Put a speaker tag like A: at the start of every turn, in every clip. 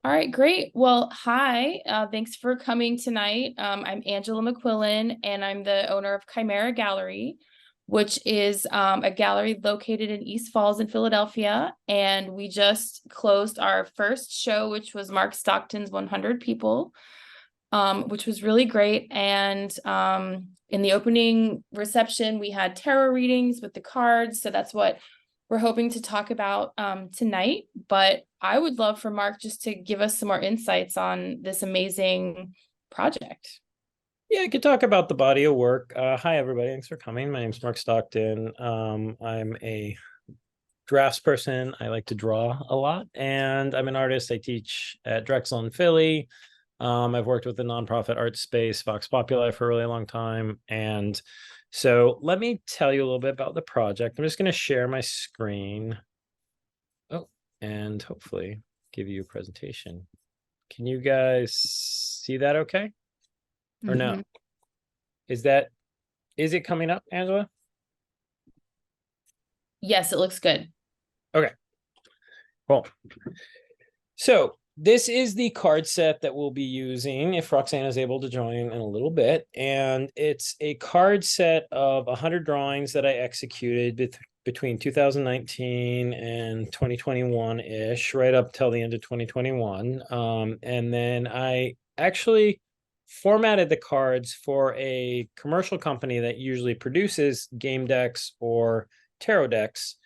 A: All right, great. Well, hi. Thanks for coming tonight. I'm Angela McQuillan, and I'm the owner of Chimaera Gallery, which is a gallery located in East Falls in Philadelphia. And we just closed our first show, which was Mark Stockton's 100 People, which was really great. And in the opening reception, we had tarot readings with the cards. So that's what we're hoping to talk about tonight. But I would love for Mark just to give us some more insights on this amazing project.
B: Yeah, I could talk about the body of work. Hi, everybody. Thanks for coming. My name's Mark Stockton. I'm a drafts person. I like to draw a lot, and I'm an artist. I teach at Drexel in Philly. I've worked with the nonprofit art space, Vox Populi, for a really long time. And so let me tell you a little bit about the project. I'm just going to share my screen. Oh, and hopefully give you a presentation. Can you guys see that okay? Or no? Is it coming up, Angela?
A: Yes, it looks good.
B: Okay, cool. So this is the card set that we'll be using if Roxanne is able to join in a little bit. And it's a card set of 100 drawings that I executed between 2019 and 2021-ish, right up till the end of 2021. And then I actually formatted the cards for a commercial company that usually produces game decks or tarot decks.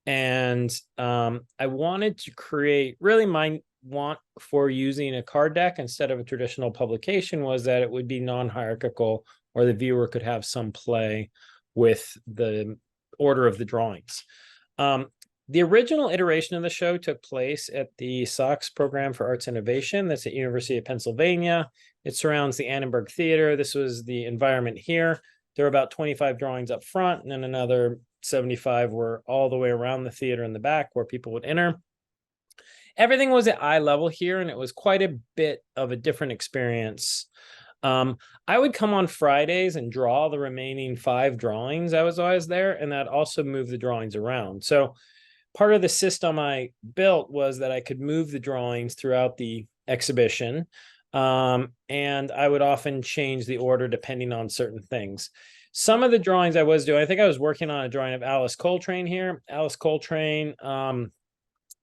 B: And I wanted to create, really my want for using a card deck instead of a traditional publication was that it would be non-hierarchical, or the viewer could have some play with the order of the drawings. The original iteration of the show took place at the SOX Program for Arts Innovation. That's at University of Pennsylvania. It surrounds the Annenberg Theater. This was the environment here. There were about 25 drawings up front, and then another 75 were all the way around the theater in the back where people would enter. Everything was at eye level here, and it was quite a bit of a different experience. I would come on Fridays and draw the remaining 5 drawings. I was always there, and that also moved the drawings around. So part of the system I built was that I could move the drawings throughout the exhibition. And I would often change the order depending on certain things. Some of the drawings I was doing, I think I was working on a drawing of Alice Coltrane here. Alice Coltrane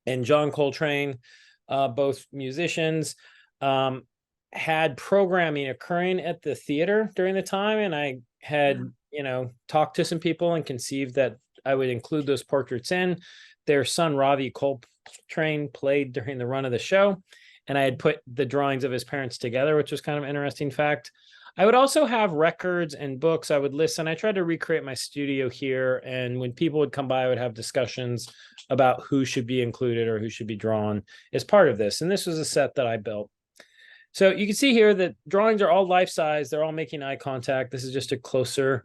B: and John Coltrane, both musicians, had programming occurring at the theater during the time. And I had, talked to some people and conceived that I would include those portraits in. Their son, Ravi Coltrane, played during the run of the show. And I had put the drawings of his parents together, which was kind of an interesting fact. I would also have records and books I would listen. I tried to recreate my studio here. And when people would come by, I would have discussions about who should be included or who should be drawn as part of this. And this was a set that I built. So you can see here that drawings are all life-size. They're all making eye contact. This is just a closer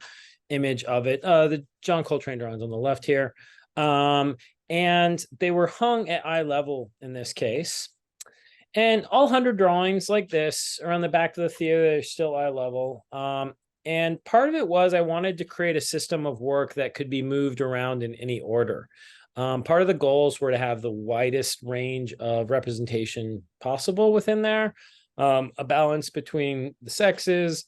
B: image of it. The John Coltrane drawings on the left here. And they were hung at eye level in this case. And all 100 drawings like this are on the back of the theater. They're still eye level. And part of it was I wanted to create a system of work that could be moved around in any order. Part of the goals were to have the widest range of representation possible within there, a balance between the sexes,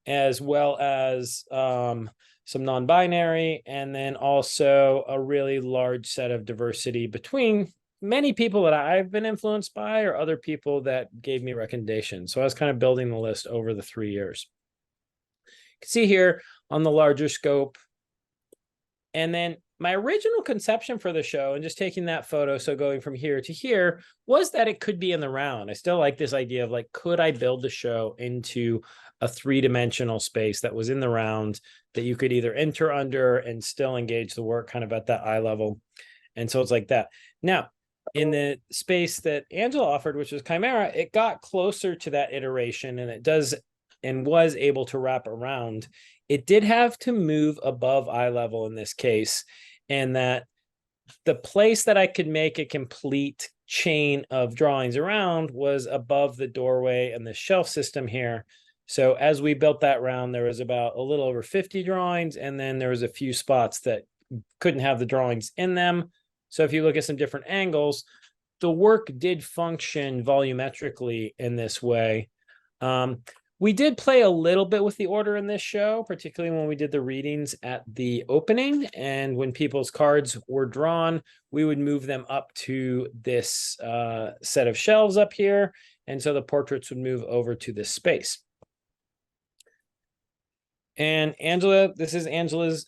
B: as well as some non-binary, and then also a really large set of diversity between many people that I've been influenced by or other people that gave me recommendations. So I was kind of building the list over the 3 years. You can see here on the larger scope. And then my original conception for the show, and just taking that photo, so going from here to here, was that it could be in the round. I still like this idea of could I build the show into a 3-dimensional space that was in the round that you could either enter under and still engage the work kind of at that eye level. And so it's like that. Now, in the space that Angela offered, which was Chimaera, it got closer to that iteration, and it does and was able to wrap around. It did have to move above eye level in this case, and that the place that I could make a complete chain of drawings around was above the doorway and the shelf system here. So as we built that round, there was about a little over 50 drawings, and then there was a few spots that couldn't have the drawings in them. So if you look at some different angles, the work did function volumetrically in this way. We did play a little bit with the order in this show, particularly when we did the readings at the opening. And when people's cards were drawn, we would move them up to this set of shelves up here. And so the portraits would move over to this space. And Angela, this is Angela's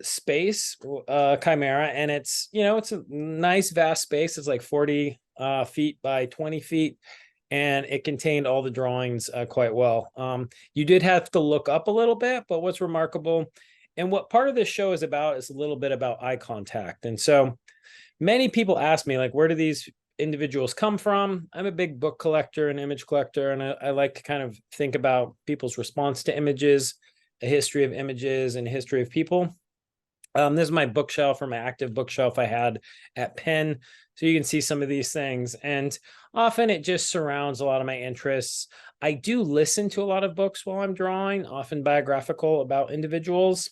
B: space, Chimaera, and it's, you know, it's a nice vast space. It's like 40 feet by 20 feet. And it contained all the drawings quite well. You did have to look up a little bit, but what's remarkable and what part of this show is about is a little bit about eye contact. And so many people ask me, like, where do these individuals come from? I'm a big book collector and image collector, and I like to kind of think about people's response to images, a history of images, and a history of people. This is my bookshelf, or my active bookshelf I had at Penn. So you can see some of these things. And often it just surrounds a lot of my interests. I do listen to a lot of books while I'm drawing, often biographical about individuals.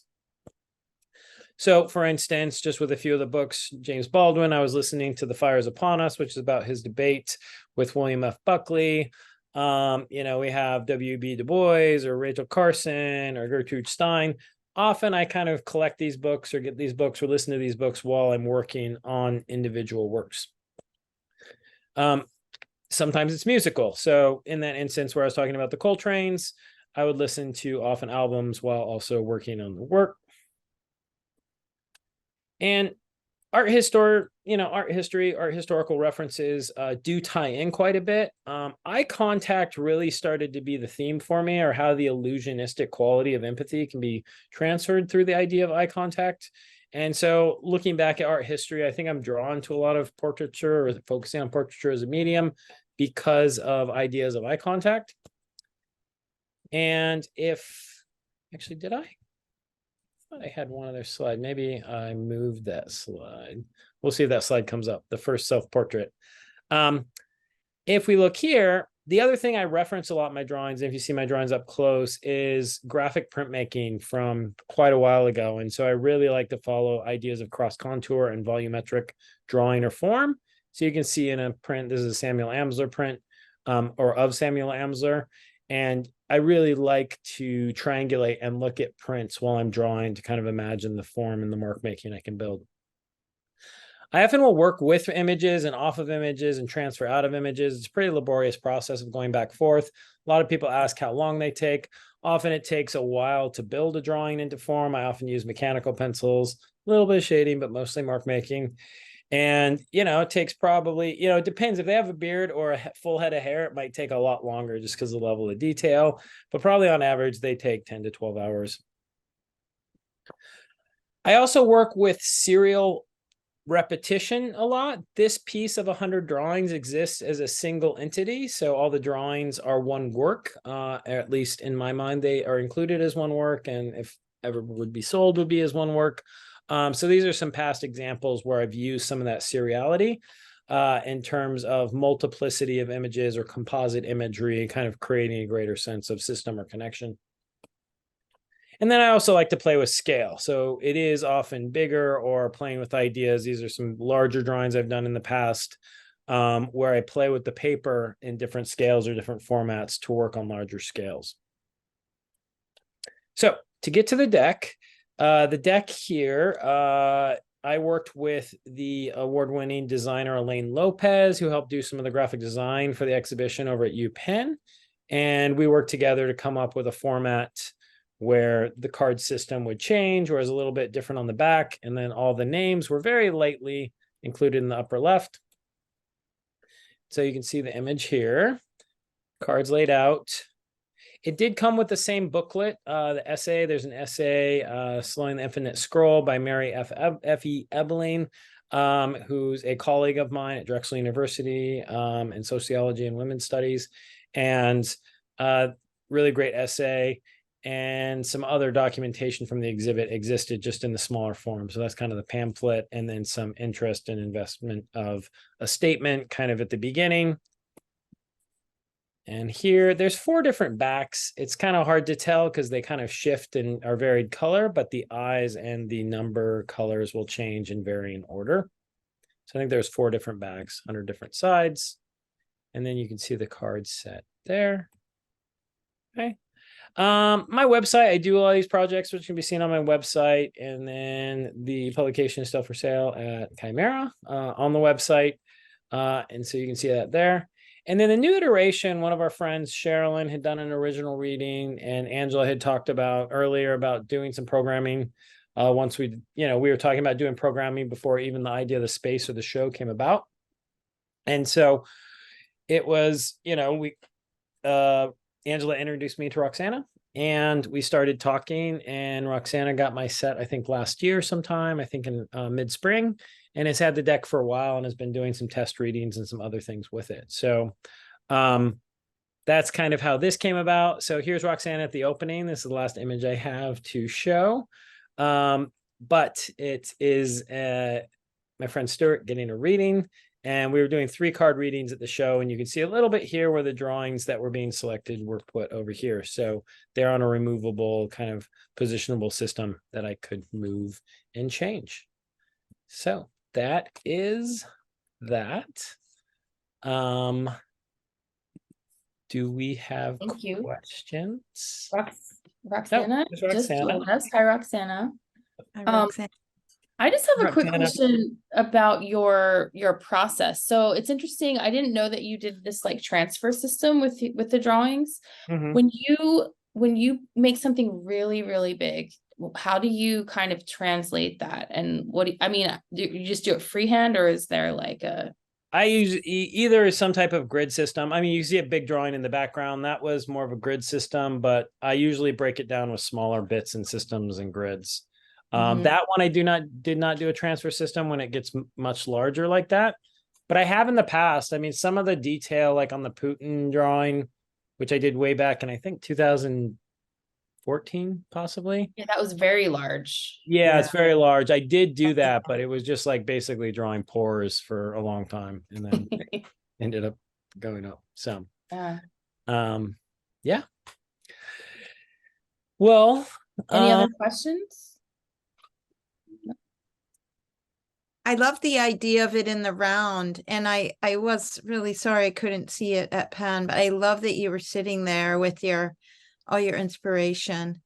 B: So for instance, just with a few of the books, James Baldwin, I was listening to The Fire is Upon Us, which is about his debate with William F. Buckley. You know, we have W.B. Du Bois or Rachel Carson or Gertrude Stein. Often I kind of collect these books or get these books or listen to these books while I'm working on individual works. Sometimes it's musical. So in that instance where I was talking about the Coltrane's, I would listen to often albums while also working on the work. And art history, art historical references do tie in quite a bit. Eye contact really started to be the theme for me, or how the illusionistic quality of empathy can be transferred through the idea of eye contact. And so looking back at art history, I think I'm drawn to a lot of portraiture, or focusing on portraiture as a medium, because of ideas of eye contact. And actually, did I had one other slide. Maybe I moved that slide. We'll see if that slide comes up, the first self-portrait. If we look here, the other thing I reference a lot in my drawings, if you see my drawings up close, is graphic printmaking from quite a while ago. And so I really like to follow ideas of cross contour and volumetric drawing or form. So you can see in a print, this is a Samuel Amsler print, or of Samuel Amsler. And I really like to triangulate and look at prints while I'm drawing to kind of imagine the form and the mark making I can build. I often will work with images and off of images and transfer out of images. It's a pretty laborious process of going back and forth. A lot of people ask how long they take. Often it takes a while to build a drawing into form. I often use mechanical pencils, a little bit of shading, but mostly mark making. And, it takes probably, it depends. If they have a beard or a full head of hair, it might take a lot longer just because of the level of detail. But probably on average, they take 10 to 12 hours. I also work with serial repetition a lot. This piece of 100 drawings exists as a single entity. So all the drawings are one work. At least in my mind, they are included as one work. And if ever would be sold, would be as one work. So these are some past examples where I've used some of that seriality in terms of multiplicity of images or composite imagery, kind of creating a greater sense of system or connection. And then I also like to play with scale. So it is often bigger or playing with ideas. These are some larger drawings I've done in the past where I play with the paper in different scales or different formats to work on larger scales. So to get to the deck here, I worked with the award-winning designer Elaine Lopez, who helped do some of the graphic design for the exhibition over at UPenn. And we worked together to come up with a format where the card system would change, or is a little bit different on the back. And then all the names were very lightly included in the upper left. So you can see the image here, cards laid out. It did come with the same booklet, the essay. There's an essay, Slowing the Infinite Scroll by Mary F.E. Ebeling, who's a colleague of mine at Drexel University in sociology and women's studies. And really great essay. And some other documentation from the exhibit existed just in the smaller form. So that's kind of the pamphlet, and then some interest and investment of a statement kind of at the beginning. And here, there's 4 different backs. It's kind of hard to tell because they kind of shift and are varied color, but the eyes and the number colors will change in varying order. So I think there's 4 different bags, 100 different sides. And then you can see the card set there. Okay. My website, I do all these projects, which can be seen on my website, and then the publication is still for sale at Chimaera on the website. And so you can see that there. And then the new iteration, one of our friends, Sherilyn, had done an original reading, and Angela had talked about earlier about doing some programming. Once we were talking about doing programming before even the idea of the space or the show came about. And so it was, Angela introduced me to Roskana, and we started talking, and Roskana got my set, I think last year sometime, I think in mid-spring, and has had the deck for a while and has been doing some test readings and some other things with it. So that's kind of how this came about. So here's Roskana at the opening. This is the last image I have to show. But it is my friend Stuart getting a reading. And we were doing 3 card readings at the show, and you can see a little bit here where the drawings that were being selected were put over here. So they're on a removable kind of positionable system that I could move and change. So that is that. Do we have questions?
A: Roskana
B: just
A: just joined us. Hi, Roskana.
C: Hi, Roxanne.
A: I just have a quick question about your process. So it's interesting. I didn't know that you did this like transfer system with the drawings. When you make something really, really big, how do you kind of translate that? And do you just do it freehand, or is there like I
B: use either some type of grid system. I mean, you see a big drawing in the background. That was more of a grid system, but I usually break it down with smaller bits and systems and grids. That one I did not do a transfer system when it gets much larger like that, but I have in the past. I mean, some of the detail, like on the Putin drawing, which I did way back in, I think 2014, possibly.
A: Yeah, that was very large.
B: Yeah, it's very large. I did do that, but it was just like basically drawing pores for a long time, and then ended up going up. So, yeah. Well,
A: any other questions?
C: I love the idea of it in the round, and I was really sorry I couldn't see it at Penn, but I love that you were sitting there with all your inspiration.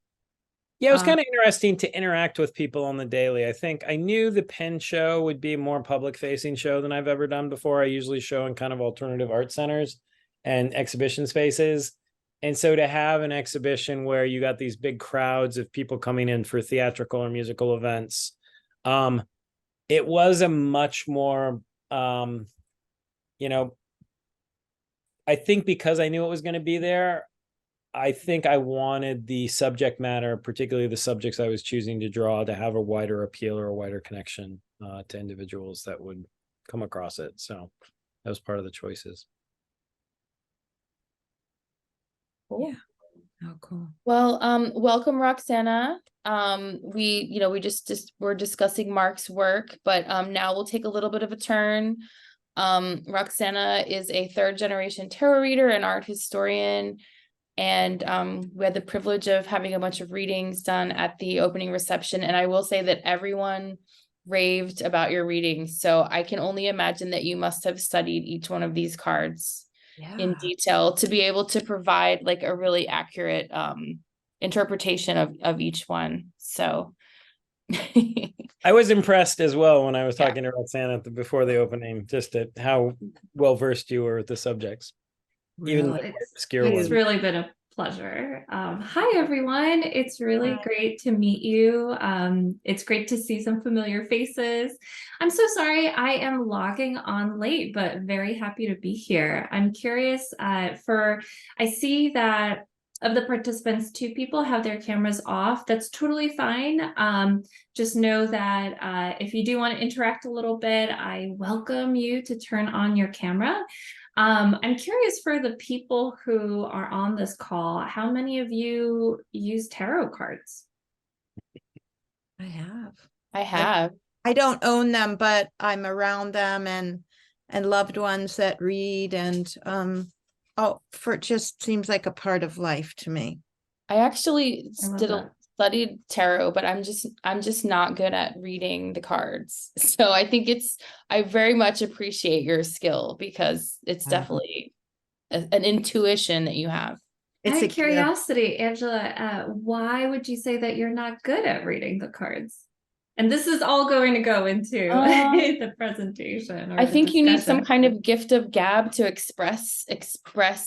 B: Yeah, it was kind of interesting to interact with people on the daily. I think I knew the Penn show would be a more public-facing show than I've ever done before. I usually show in kind of alternative art centers and exhibition spaces. And so to have an exhibition where you got these big crowds of people coming in for theatrical or musical events, it was a much more, I think because I knew it was going to be there, I think I wanted the subject matter, particularly the subjects I was choosing to draw, to have a wider appeal or a wider connection to individuals that would come across it. So that was part of the choices.
A: Cool.
C: Yeah. Oh, cool.
A: Well, welcome, Roskana. We're discussing Mark's work, but now we'll take a little bit of a turn. Roskana is a 3rd-generation tarot reader and art historian, and we had the privilege of having a bunch of readings done at the opening reception, and I will say that everyone raved about your readings, so I can only imagine that you must have studied each one of these cards in detail to be able to provide like a really accurate interpretation of each one. So
B: I was impressed as well when I was talking to Roxana before the opening, just at how well versed you were with the subjects. Even
D: it's really been a pleasure. Hi everyone, it's really great to meet you. It's great to see some familiar faces. I'm so sorry I am logging on late, but very happy to be here. I'm curious I see that of the participants, 2 people have their cameras off. That's totally fine. Just know that if you do want to interact a little bit, I welcome you to turn on your camera. I'm curious, for the people who are on this call, how many of you use tarot cards?
C: I
A: have.
C: I don't own them, but I'm around them and loved ones that read, and it just seems like a part of life to me.
A: I actually studied tarot, but I'm just not good at reading the cards. So I think I very much appreciate your skill because it's definitely an intuition that you have.
C: It's
D: Out
C: a
D: of curiosity, Angela, why would you say that you're not good at reading the cards? And this is all going to go into the presentation. Or
A: I
D: the
A: think you need some
D: discussion.
A: kind of gift of gab to express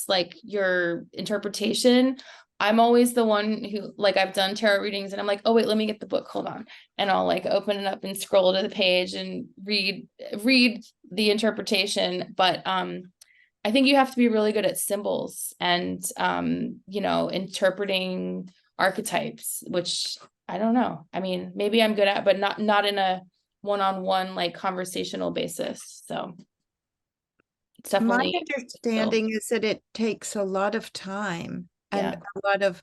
A: like your interpretation. I'm always the one who, like, I've done tarot readings and I'm like, oh wait, let me get the book, hold on. And I'll like open it up and scroll to the page and read the interpretation. But I think you have to be really good at symbols and interpreting archetypes, which I don't know. I mean, maybe I'm good at, but not in a one-on-one like conversational basis. So it's definitely
C: My understanding is that it takes a lot of time and a lot of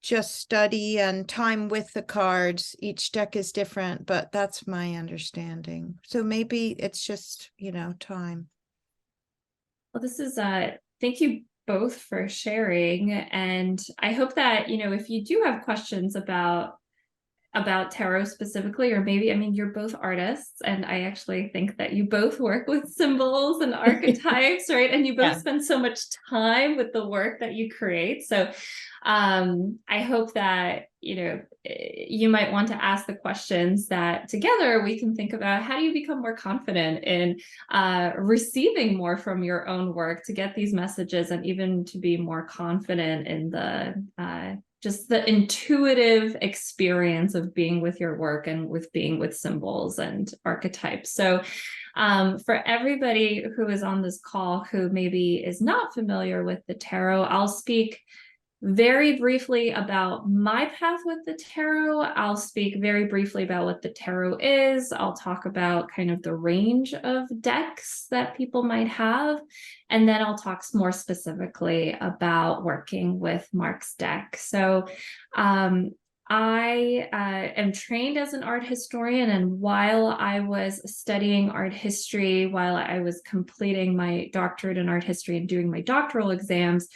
C: just study and time with the cards. Each deck is different, but that's my understanding. So maybe it's just, time.
D: Well, this is thank you both for sharing. And I hope that, if you do have questions about tarot specifically, or maybe, I mean, you're both artists, and I actually think that you both work with symbols and archetypes, right? And you both spend so much time with the work that you create. So I hope that, you might want to ask the questions that together we can think about how do you become more confident in receiving more from your own work to get these messages, and even to be more confident in the just the intuitive experience of being with your work and with being with symbols and archetypes. So for everybody who is on this call who maybe is not familiar with the tarot, I'll speak very briefly about my path with the tarot. I'll speak very briefly about what the tarot is. I'll talk about kind of the range of decks that people might have. And then I'll talk more specifically about working with Mark's deck. So I am trained as an art historian, and while I was studying art history, while I was completing my doctorate in art history and doing my doctoral exams,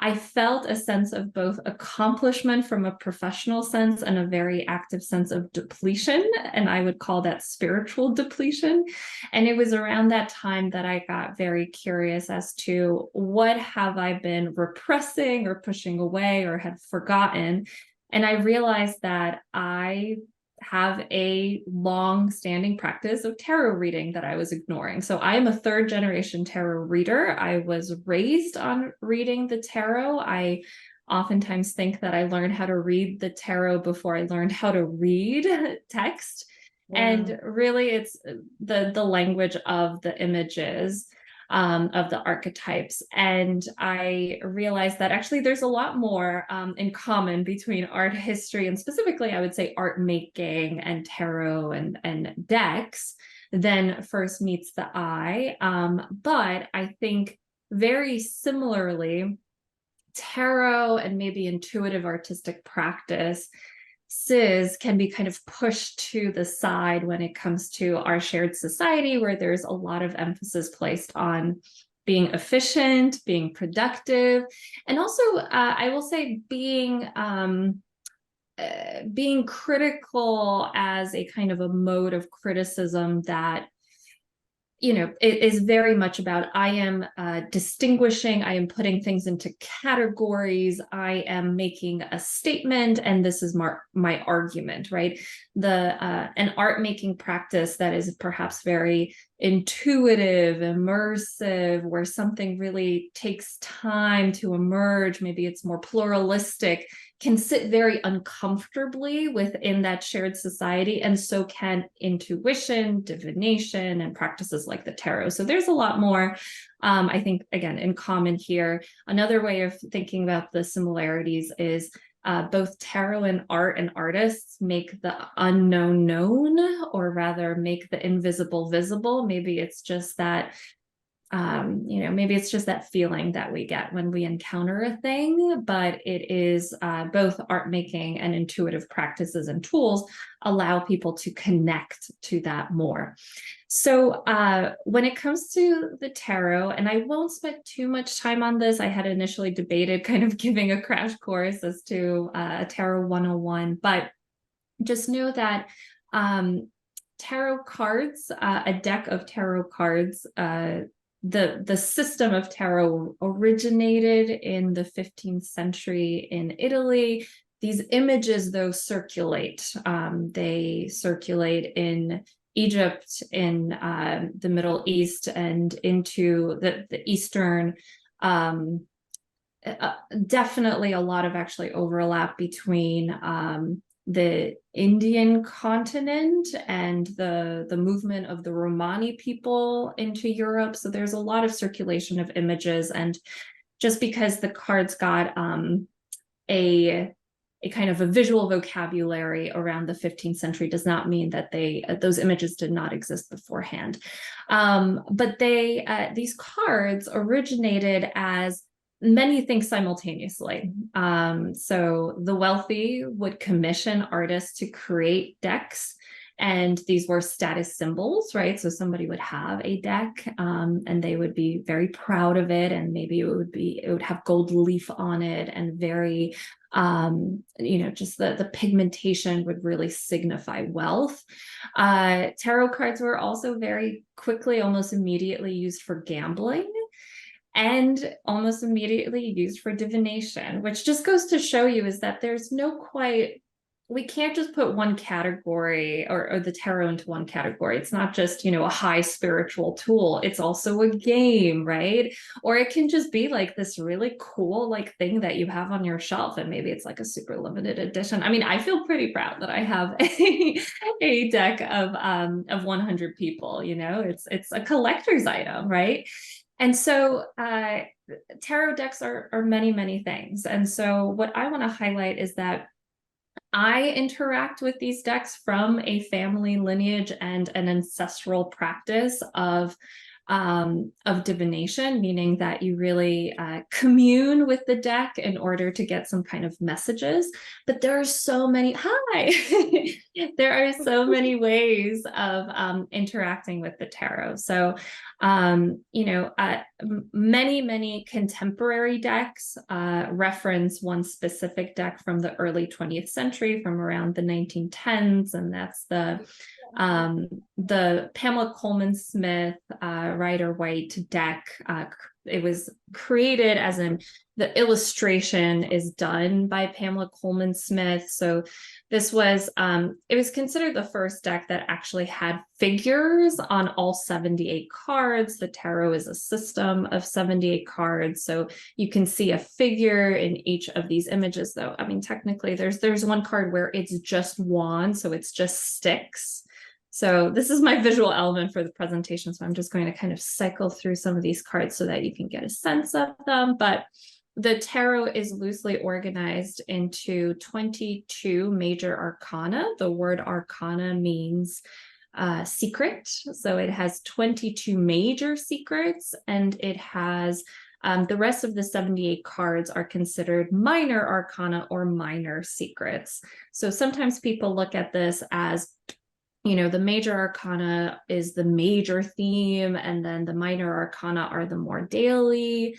D: I felt a sense of both accomplishment from a professional sense and a very active sense of depletion. And I would call that spiritual depletion. And it was around that time that I got very curious as to what have I been repressing or pushing away or had forgotten. And I realized that I have a long-standing practice of tarot reading that I was ignoring. So I am a third-generation tarot reader. I was raised on reading the tarot. I oftentimes think that I learned how to read the tarot before I learned how to read text. Wow. And really, it's the language of the images, of the archetypes. And I realized that actually there's a lot more in common between art history and specifically, I would say, art making and tarot and decks than first meets the eye. But I think very similarly, tarot and maybe intuitive artistic practice can be kind of pushed to the side when it comes to our shared society, where there's a lot of emphasis placed on being efficient, being productive, and also I will say being critical as a kind of a mode of criticism that it is very much about I am distinguishing, I am putting things into categories, I am making a statement, and this is my argument, right? An art making practice that is perhaps very intuitive, immersive, where something really takes time to emerge, maybe it's more pluralistic, can sit very uncomfortably within that shared society, and so can intuition, divination, and practices like the tarot. So there's a lot more, I think, again, in common here. Another way of thinking about the similarities is both tarot and art and artists make the unknown known, or rather make the invisible visible. Maybe it's just that maybe it's just that feeling that we get when we encounter a thing, but it is both art making and intuitive practices and tools allow people to connect to that more. So when it comes to the tarot, and I won't spend too much time on this, I had initially debated kind of giving a crash course as to Tarot 101, but just know that tarot cards, a deck of tarot cards, the system of tarot originated in the 15th century in Italy. These images, though, circulate. They circulate in Egypt, in the Middle East, and into the Eastern. Definitely a lot of actually overlap between the Indian continent and the movement of the Romani people into Europe. So there's a lot of circulation of images, and just because the cards got a kind of a visual vocabulary around the 15th century does not mean that those images did not exist beforehand. But these cards originated as many things simultaneously. So the wealthy would commission artists to create decks, and these were status symbols, right? So somebody would have a deck, and they would be very proud of it, and maybe it would have gold leaf on it, and very just the pigmentation would really signify wealth. Tarot cards were also very quickly, almost immediately used for gambling, and almost immediately used for divination, which just goes to show you is that there's we can't just put one category or the tarot into one category. It's not just, a high spiritual tool. It's also a game, right? Or it can just be like this really cool thing that you have on your shelf, and maybe it's like a super limited edition. I mean, I feel pretty proud that I have a deck of 100 people, it's a collector's item, right? And so tarot decks are many, many things. And so what I want to highlight is that I interact with these decks from a family lineage and an ancestral practice of divination, meaning that you really commune with the deck in order to get some kind of messages. But there are so many, there are so many ways of interacting with the tarot. So, many contemporary decks reference one specific deck from the early 20th century, from around the 1910s, and that's the Pamela Coleman Smith Rider White deck. It was created as the illustration is done by Pamela Coleman Smith. So this was, it was considered the first deck that actually had figures on all 78 cards. The tarot is a system of 78 cards. So you can see a figure in each of these images, though. I mean, technically there's one card where it's just wands, so it's just sticks. So this is my visual element for the presentation. So I'm just going to kind of cycle through some of these cards so that you can get a sense of them. But the tarot is loosely organized into 22 major arcana. The word arcana means secret. So it has 22 major secrets, and it has the rest of the 78 cards are considered minor arcana or minor secrets. So sometimes people look at this as the major arcana is the major theme, and then the minor arcana are the more daily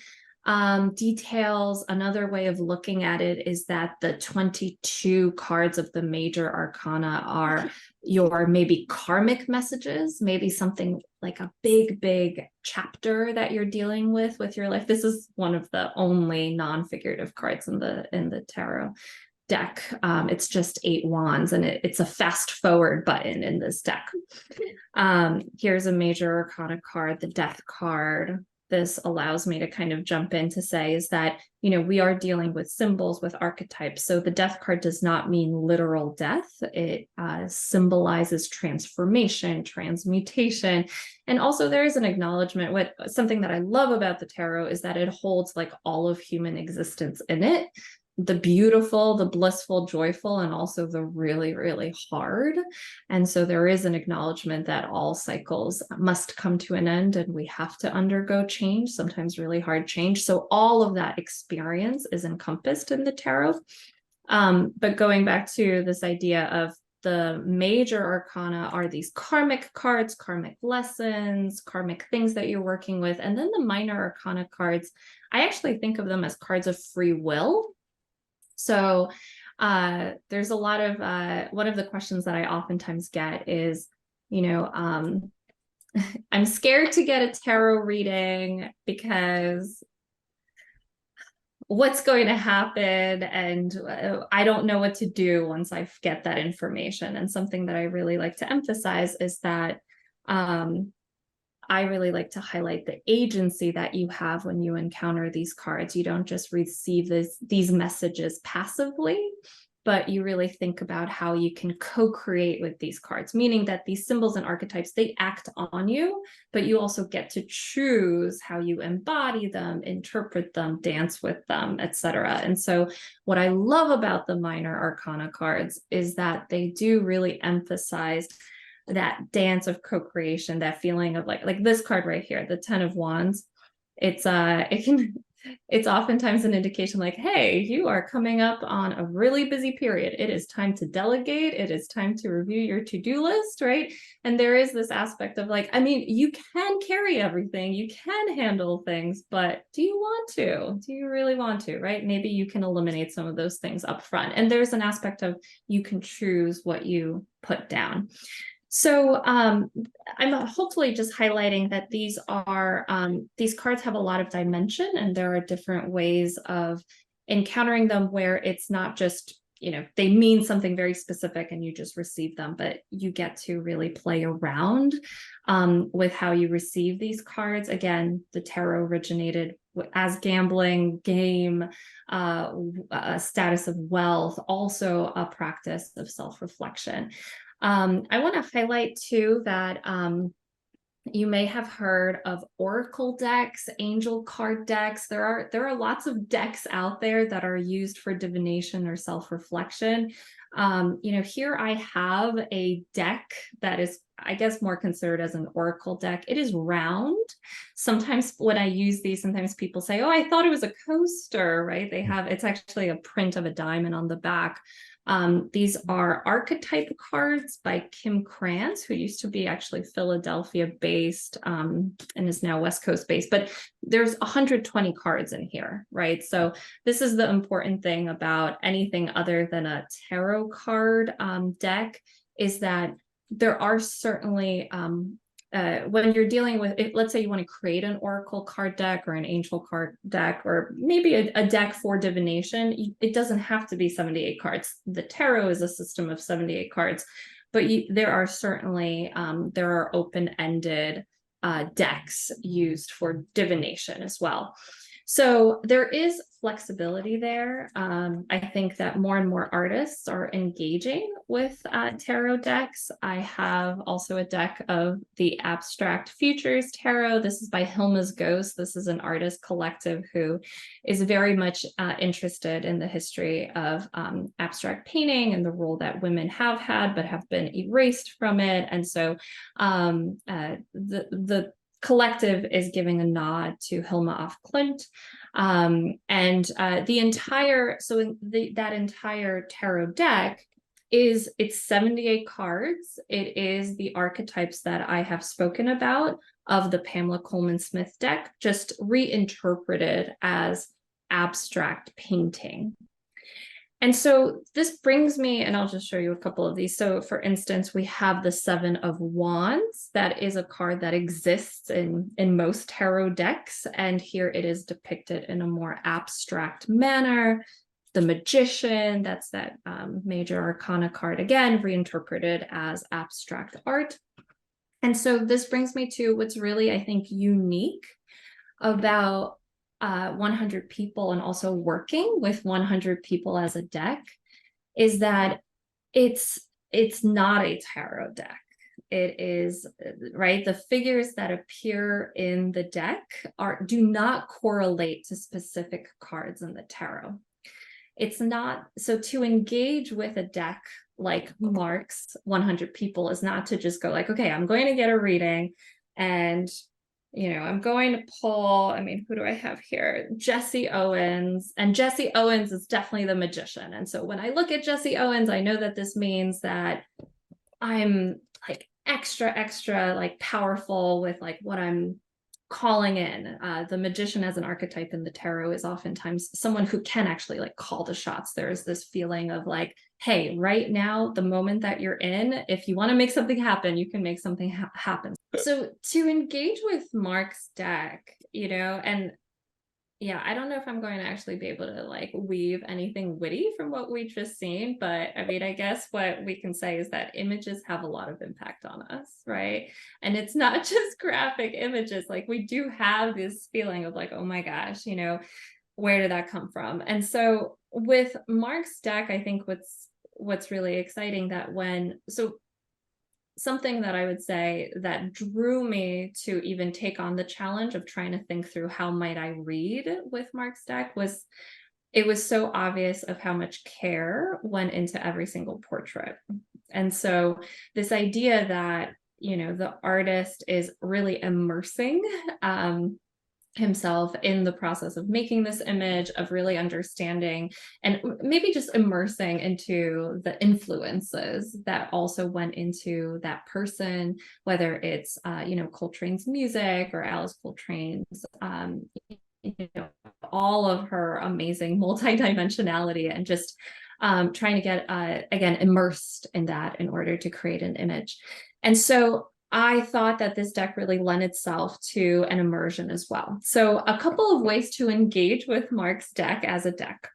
D: details. Another way of looking at it is that the 22 cards of the major arcana are your maybe karmic messages, maybe something like a big chapter that you're dealing with your life. This is one of the only non-figurative cards in the tarot deck. It's just 8 wands, and it's a fast forward button in this deck. Here's a major arcana card, the death card. This allows me to kind of jump in to say is that, we are dealing with symbols, with archetypes. So the death card does not mean literal death. It symbolizes transformation, transmutation. And also there is an acknowledgement. Something that I love about the tarot is that it holds all of human existence in it. the beautiful, the blissful, joyful, and also the really, really hard. And so there is an acknowledgement that all cycles must come to an end and we have to undergo change, sometimes really hard change. So all of that experience is encompassed in the tarot. But going back to this idea of the major arcana are these karmic cards, karmic lessons, karmic things that you're working with. And then the minor arcana cards, I actually think of them as cards of free will. So there's a lot of, one of the questions that I oftentimes get is, I'm scared to get a tarot reading because what's going to happen, and I don't know what to do once I get that information. And something that I really like to emphasize is that I really like to highlight the agency that you have when you encounter these cards. You don't just receive these messages passively, but you really think about how you can co-create with these cards, meaning that these symbols and archetypes, they act on you, but you also get to choose how you embody them, interpret them, dance with them, etc. And so what I love about the minor arcana cards is that they do really emphasize that dance of co-creation, that feeling of like this card right here, the 10 of Wands. It's oftentimes an indication like, hey, you are coming up on a really busy period. It is time to delegate. It is time to review your to-do list, right? And there is this aspect of like, I mean, you can carry everything, you can handle things, but do you want to? Do you really want to, right? Maybe you can eliminate some of those things up front. And there's an aspect of you can choose what you put down. So I'm hopefully just highlighting that these cards have a lot of dimension, and there are different ways of encountering them where it's not just, they mean something very specific and you just receive them, but you get to really play around with how you receive these cards. Again, the tarot originated as gambling, game, a status of wealth, also a practice of self-reflection. I want to highlight too that you may have heard of oracle decks, angel card decks. There are lots of decks out there that are used for divination or self-reflection. Here I have a deck that is, I guess, more considered as an oracle deck. It is round. Sometimes when I use these, sometimes people say, oh, I thought it was a coaster, right? It's actually a print of a diamond on the back. These are archetype cards by Kim Krantz, who used to be actually Philadelphia based and is now West Coast based, but there's 120 cards in here, right? So this is the important thing about anything other than a tarot card deck, is that there are certainly when you're dealing with, let's say you want to create an oracle card deck or an angel card deck, or maybe a deck for divination, it doesn't have to be 78 cards. The tarot is a system of 78 cards, but there are certainly, there are open-ended decks used for divination as well. So there is flexibility there. I think that more and more artists are engaging with tarot decks. I have also a deck of the Abstract Futures Tarot. This is by Hilma's Ghost. This is an artist collective who is very much interested in the history of abstract painting and the role that women have had but have been erased from it. And so the collective is giving a nod to Hilma af Klint. That entire tarot deck it's 78 cards. It is the archetypes that I have spoken about of the Pamela Coleman Smith deck, just reinterpreted as abstract painting. And so this brings me, and I'll just show you a couple of these. So for instance, we have the 7 of Wands. That is a card that exists in most tarot decks. And here it is depicted in a more abstract manner. The Magician, that's that major arcana card, again, reinterpreted as abstract art. And so this brings me to what's really, I think, unique about 100 people and also working with 100 people as a deck is that it's not a tarot deck. It is, right, the figures that appear in the deck do not correlate to specific cards in the tarot. it's not, so to engage with a deck like Mark's 100 people is not to just go like, okay, I'm going to get a reading and, you know, I'm going to pull, I mean, who do I have here? Jesse Owens, and Jesse Owens is definitely the magician. And so when I look at Jesse Owens, I know that this means that I'm like extra like powerful with like what I'm calling in. The magician as an archetype in the tarot is oftentimes someone who can actually like call the shots. There is this feeling of like, hey, right now, the moment that you're in, if you want to make something happen, you can make something happen. So to engage with Mark's deck, you know, and yeah, I don't know if I'm going to actually be able to like weave anything witty from what we've just seen, but I mean, I guess what we can say is that images have a lot of impact on us, right? And it's not just graphic images, like we do have this feeling of like, oh my gosh, you know, where did that come from? And so with Mark's deck, I think what's really exciting that something that I would say that drew me to even take on the challenge of trying to think through how might I read with Mark's deck was it was so obvious of how much care went into every single portrait. And so this idea that, you know, the artist is really immersing himself in the process of making this image, of really understanding and maybe just immersing into the influences that also went into that person, whether it's you know, Coltrane's music or Alice Coltrane's you know, all of her amazing multidimensionality, and just trying to get again immersed in that in order to create an image. And so I thought that this deck really lent itself to an immersion as well. So a couple of ways to engage with Mark's deck as a deck.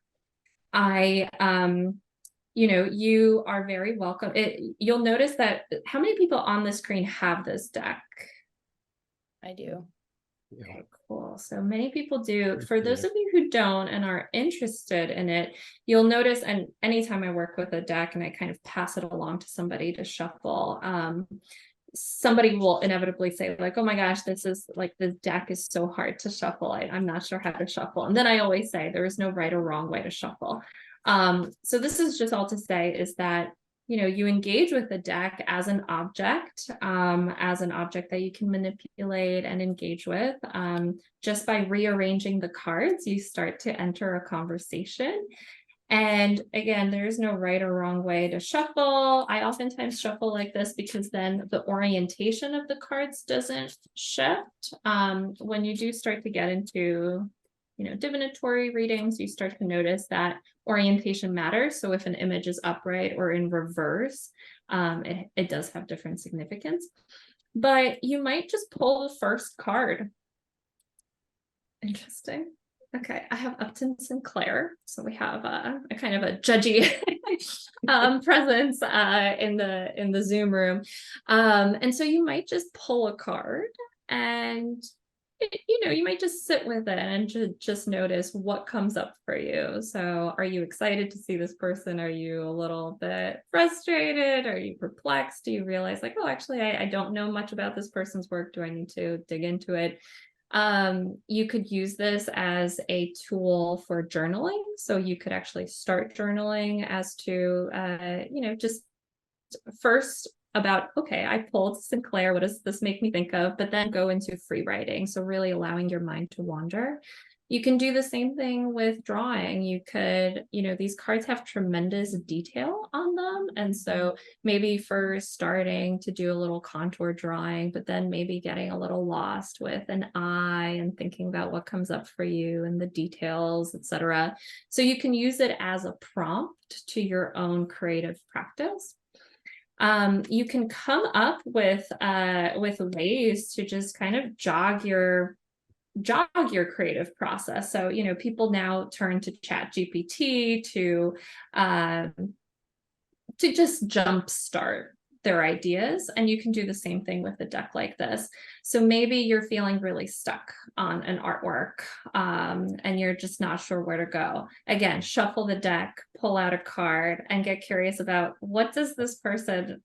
D: You know, you are very welcome. You'll notice that how many people on the screen have this deck?
A: I do.
D: Okay, cool. So many people do. For those of you who don't and are interested in it, you'll notice, and anytime I work with a deck and I kind of pass it along to somebody to shuffle, somebody will inevitably say like, oh my gosh, this deck is so hard to shuffle. I'm not sure how to shuffle. And then I always say there is no right or wrong way to shuffle. So this is just all to say is that, you know, you engage with the deck as an object that you can manipulate and engage with. Just by rearranging the cards, you start to enter a conversation. And again, there's no right or wrong way to shuffle. I oftentimes shuffle like this because then the orientation of the cards doesn't shift. When you do start to get into, you know, divinatory readings, you start to notice that orientation matters. So if an image is upright or in reverse, it does have different significance. But you might just pull the first card. Interesting. Okay, I have Upton Sinclair, so we have a kind of a judgy presence in the Zoom room, and so you might just pull a card, and you know, you might just sit with it and just notice what comes up for you. So, are you excited to see this person? Are you a little bit frustrated? Are you perplexed? Do you realize like, oh, actually, I don't know much about this person's work. Do I need to dig into it? You could use this as a tool for journaling. So you could actually start journaling as to, you know, just first about, okay, I pulled Sinclair, what does this make me think of? But then go into free writing. So really allowing your mind to wander. You can do the same thing with drawing. You could, you know, these cards have tremendous detail on them. And so maybe for starting to do a little contour drawing, but then maybe getting a little lost with an eye and thinking about what comes up for you and the details, etc. So you can use it as a prompt to your own creative practice. You can come up with ways to just kind of jog your creative process. So, you know, people now turn to ChatGPT to just jumpstart their ideas, and you can do the same thing with a deck like this. So maybe you're feeling really stuck on an artwork and you're just not sure where to go. Again, shuffle the deck, pull out a card, and get curious about what does this person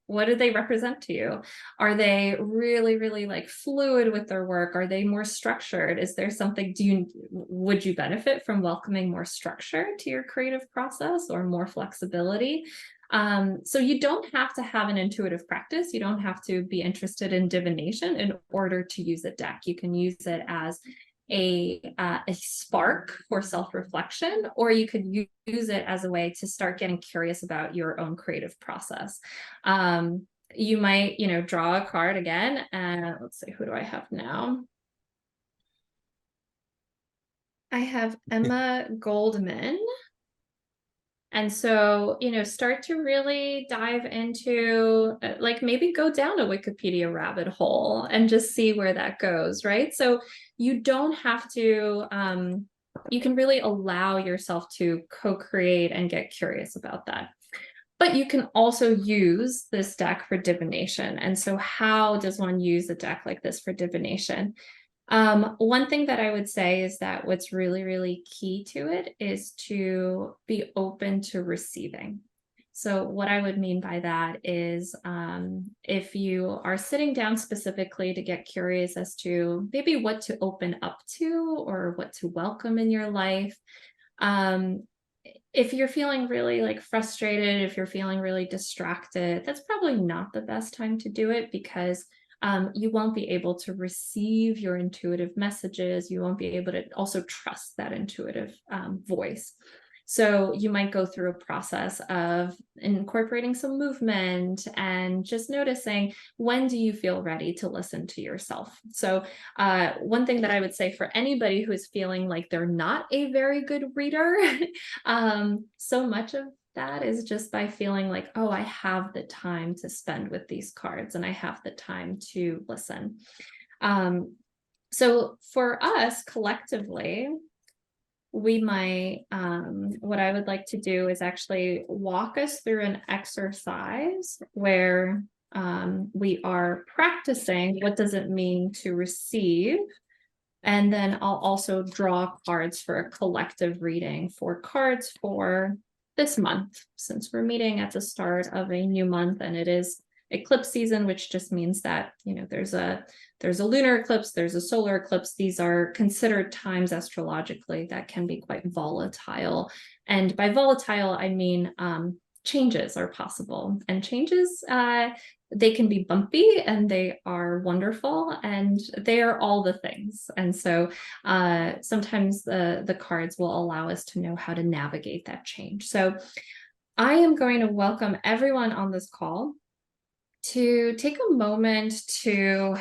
D: what do they represent to you? Are they really, really like fluid with their work? Are they more structured? Is there something, would you benefit from welcoming more structure to your creative process or more flexibility? So you don't have to have an intuitive practice. You don't have to be interested in divination in order to use a deck. You can use it as a spark for self-reflection, or you could use it as a way to start getting curious about your own creative process. You might, draw a card again, and let's see, who do I have now? I have Emma Goldman. And so, start to really dive into, like, maybe go down a Wikipedia rabbit hole and just see where that goes, right? So you don't have to, you can really allow yourself to co-create and get curious about that. But you can also use this deck for divination. And so how does one use a deck like this for divination? One thing that I would say is that what's really, really key to it is to be open to receiving. So what I would mean by that is if you are sitting down specifically to get curious as to maybe what to open up to or what to welcome in your life, if you're feeling really like frustrated, if you're feeling really distracted, that's probably not the best time to do it, because you won't be able to receive your intuitive messages. You won't be able to also trust that intuitive voice. So you might go through a process of incorporating some movement and just noticing, when do you feel ready to listen to yourself? So one thing that I would say for anybody who is feeling like they're not a very good reader, so much of that is just by feeling like, oh, I have the time to spend with these cards and I have the time to listen. So for us collectively, we might, what I would like to do is actually walk us through an exercise where we are practicing what does it mean to receive. And then I'll also draw cards for a collective reading for cards for this month, since we're meeting at the start of a new month and it is eclipse season, which just means that, there's a lunar eclipse, there's a solar eclipse. These are considered times astrologically that can be quite volatile. And by volatile, I mean changes are possible, and changes, they can be bumpy and they are wonderful and they are all the things. And so sometimes the cards will allow us to know how to navigate that change. So I am going to welcome everyone on this call to take a moment to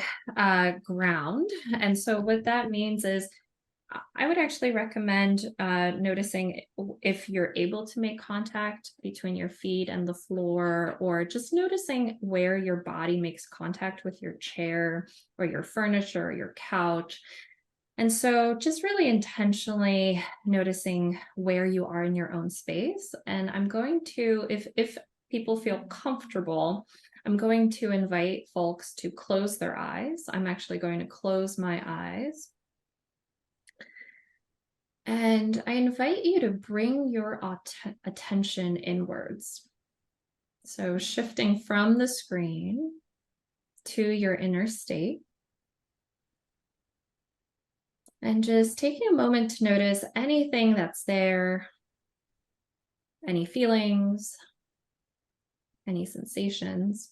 D: ground. And so what that means is I would actually recommend noticing if you're able to make contact between your feet and the floor, or just noticing where your body makes contact with your chair or your furniture or your couch. And so just really intentionally noticing where you are in your own space. And I'm going to, if people feel comfortable, I'm going to invite folks to close their eyes. I'm actually going to close my eyes. And I invite you to bring your attention inwards. So shifting from the screen to your inner state. And just taking a moment to notice anything that's there, any feelings, any sensations.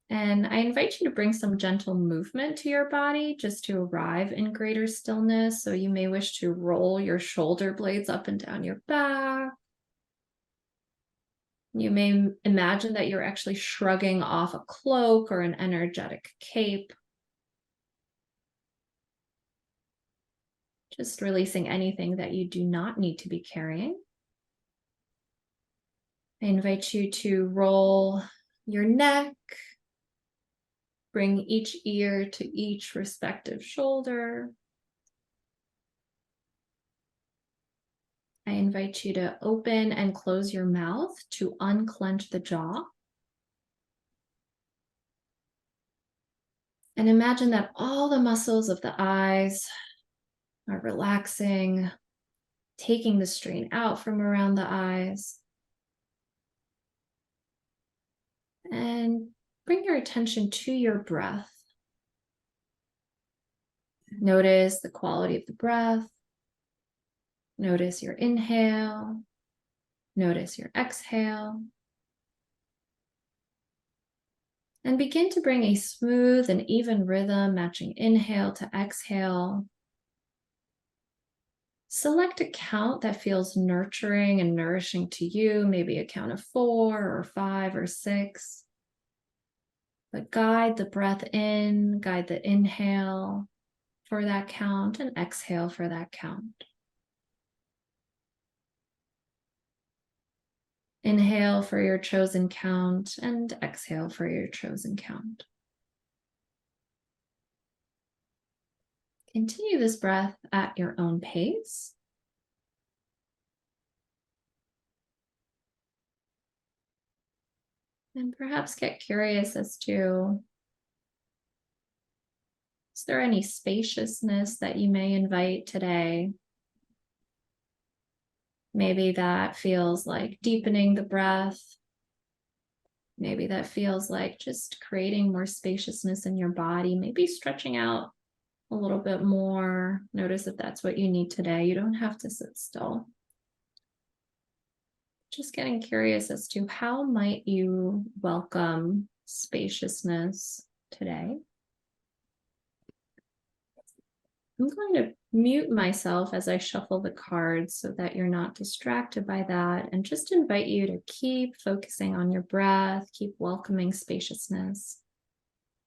D: And I invite you to bring some gentle movement to your body just to arrive in greater stillness. So you may wish to roll your shoulder blades up and down your back. You may imagine that you're actually shrugging off a cloak or an energetic cape. Just releasing anything that you do not need to be carrying. I invite you to roll your neck. Bring each ear to each respective shoulder. I invite you to open and close your mouth to unclench the jaw. And imagine that all the muscles of the eyes are relaxing, taking the strain out from around the eyes. And bring your attention to your breath. Notice the quality of the breath. Notice your inhale. Notice your exhale. And begin to bring a smooth and even rhythm matching inhale to exhale. Select a count that feels nurturing and nourishing to you, maybe a count of 4 or 5 or 6. But guide the breath in, guide the inhale for that count, and exhale for that count. Inhale for your chosen count and exhale for your chosen count. Continue this breath at your own pace. And perhaps get curious as to, is there any spaciousness that you may invite today? Maybe that feels like deepening the breath. Maybe that feels like just creating more spaciousness in your body, maybe stretching out a little bit more. Notice if that's what you need today. You don't have to sit still. Just getting curious as to how might you welcome spaciousness today. I'm going to mute myself as I shuffle the cards so that you're not distracted by that, and just invite you to keep focusing on your breath, keep welcoming spaciousness.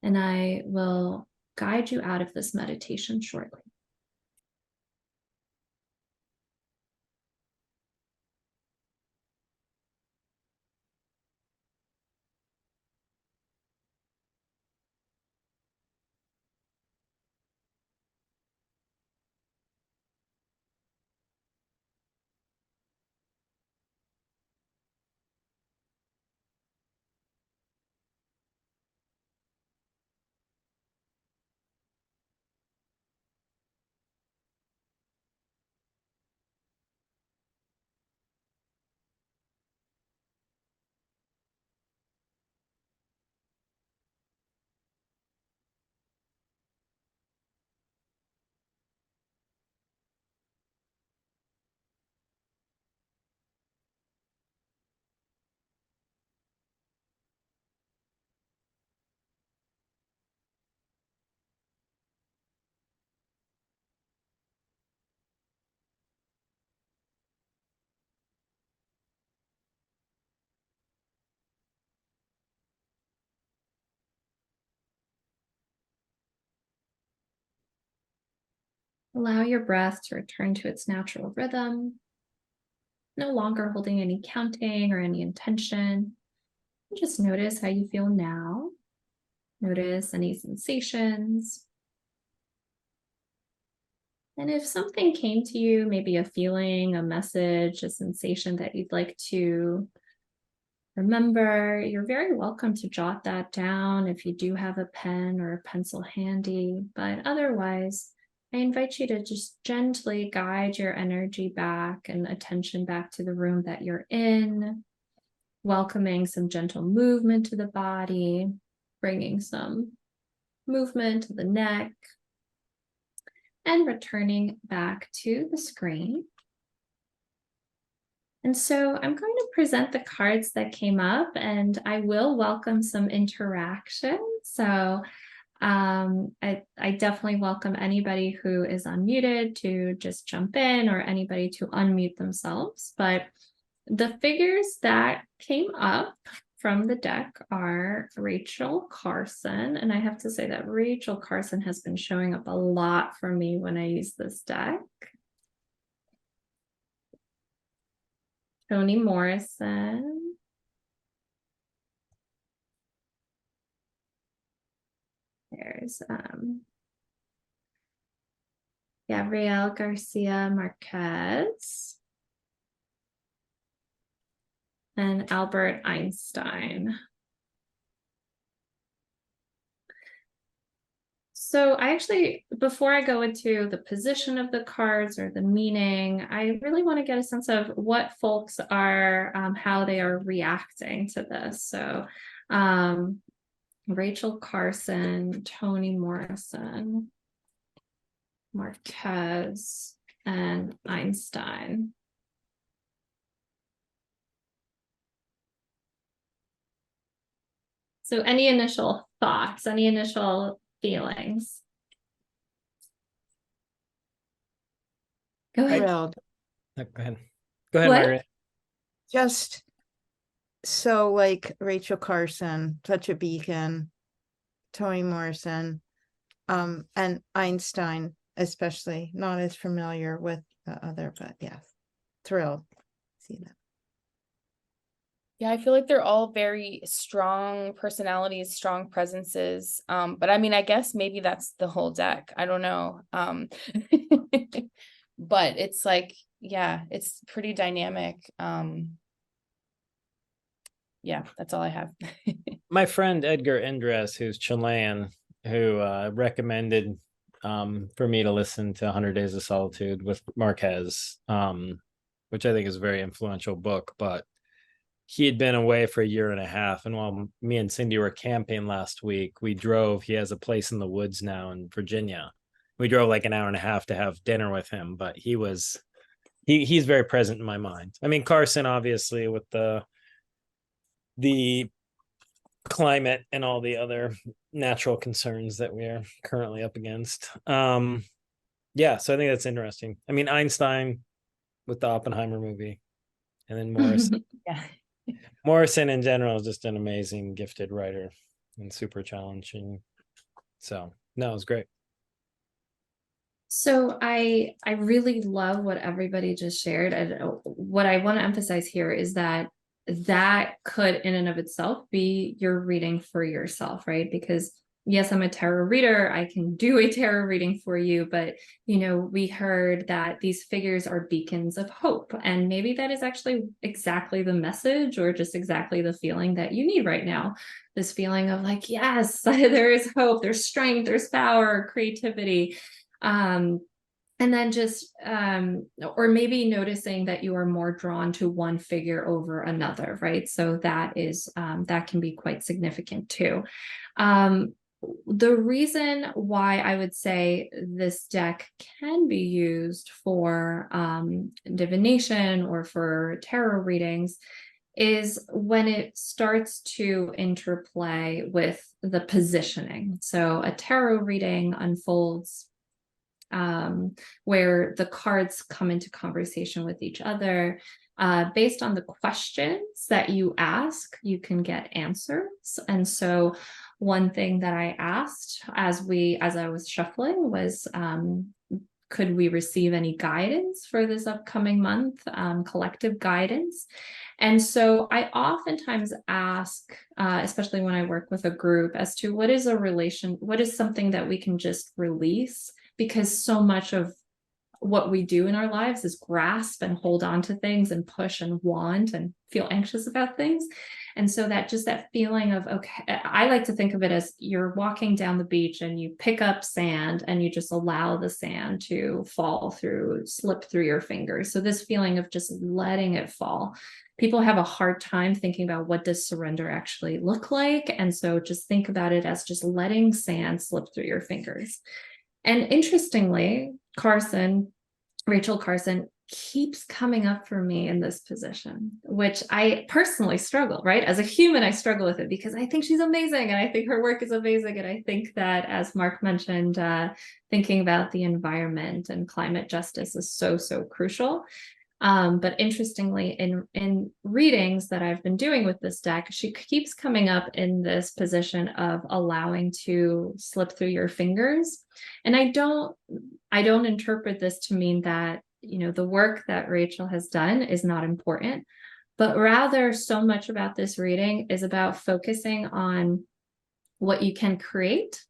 D: And I will guide you out of this meditation shortly. Allow your breath to return to its natural rhythm, no longer holding any counting or any intention. Just notice how you feel now. Notice any sensations. And if something came to you, maybe a feeling, a message, a sensation that you'd like to remember, you're very welcome to jot that down if you do have a pen or a pencil handy. But otherwise, I invite you to just gently guide your energy back and attention back to the room that you're in, welcoming some gentle movement to the body, bringing some movement to the neck, and returning back to the screen. And so I'm going to present the cards that came up, and I will welcome some interaction. So I definitely welcome anybody who is unmuted to just jump in, or anybody to unmute themselves. But the figures that came up from the deck are Rachel Carson. And I have to say that Rachel Carson has been showing up a lot for me when I use this deck. Toni Morrison. There's Gabriel Garcia Marquez and Albert Einstein. So I actually, before I go into the position of the cards or the meaning, I really want to get a sense of what folks are, how they are reacting to this. So Rachel Carson, Toni Morrison, Marquez, and Einstein. So any initial thoughts, any initial feelings? Go ahead.
C: Thrilled.
B: Go ahead. Go ahead,
D: What?
B: Margaret.
C: Just so like Rachel Carson, such a beacon, Toni Morrison, and Einstein, especially not as familiar with the other, but yes, thrilled. See that.
A: Yeah, I feel like they're all very strong personalities, strong presences. But I mean, I guess maybe that's the whole deck. I don't know. But it's like, yeah, it's pretty dynamic. Yeah, that's all I have.
B: My friend Edgar Endres, who's Chilean, who recommended for me to listen to 100 Days of Solitude with Marquez, which I think is a very influential book, but he had been away for a year and a half. And while me and Cindy were camping last week, we drove. He has a place in the woods now in Virginia. We drove like an hour and a half to have dinner with him, but he's very present in my mind. I mean, Carson, obviously, with the climate and all the other natural concerns that we are currently up against. Yeah, so I think that's interesting. I mean, Einstein with the Oppenheimer movie, and then Morrison.
A: Yeah.
B: Morrison in general is just an amazing, gifted writer and super challenging. So no, it was great.
D: So I really love what everybody just shared. And what I want to emphasize here is that could in and of itself be your reading for yourself, right? Because yes, I'm a tarot reader. I can do a tarot reading for you, but we heard that these figures are beacons of hope. And maybe that is actually exactly the message or just exactly the feeling that you need right now. This feeling of like, yes, there is hope, there's strength, there's power, creativity. And then just, or maybe noticing that you are more drawn to one figure over another, right? So that is, that can be quite significant too. The reason why I would say this deck can be used for divination or for tarot readings is when it starts to interplay with the positioning. So a tarot reading unfolds where the cards come into conversation with each other. Based on the questions that you ask, you can get answers. And so one thing that I asked as I was shuffling was, could we receive any guidance for this upcoming month, collective guidance? And so I oftentimes ask, especially when I work with a group, as to what is something that we can just release, because so much of what we do in our lives is grasp and hold on to things and push and want and feel anxious about things. And so that feeling of, okay, I like to think of it as you're walking down the beach and you pick up sand and you just allow the sand to slip through your fingers. So this feeling of just letting it fall. People have a hard time thinking about what does surrender actually look like. And so just think about it as just letting sand slip through your fingers. And interestingly, Rachel Carson keeps coming up for me in this position, which I personally struggle, right? As a human, I struggle with it because I think she's amazing and I think her work is amazing. And I think that, as Mark mentioned, thinking about the environment and climate justice is so, so crucial. But interestingly, in readings that I've been doing with this deck, she keeps coming up in this position of allowing to slip through your fingers. And I don't interpret this to mean that, the work that Rachel has done is not important, but rather so much about this reading is about focusing on what you can create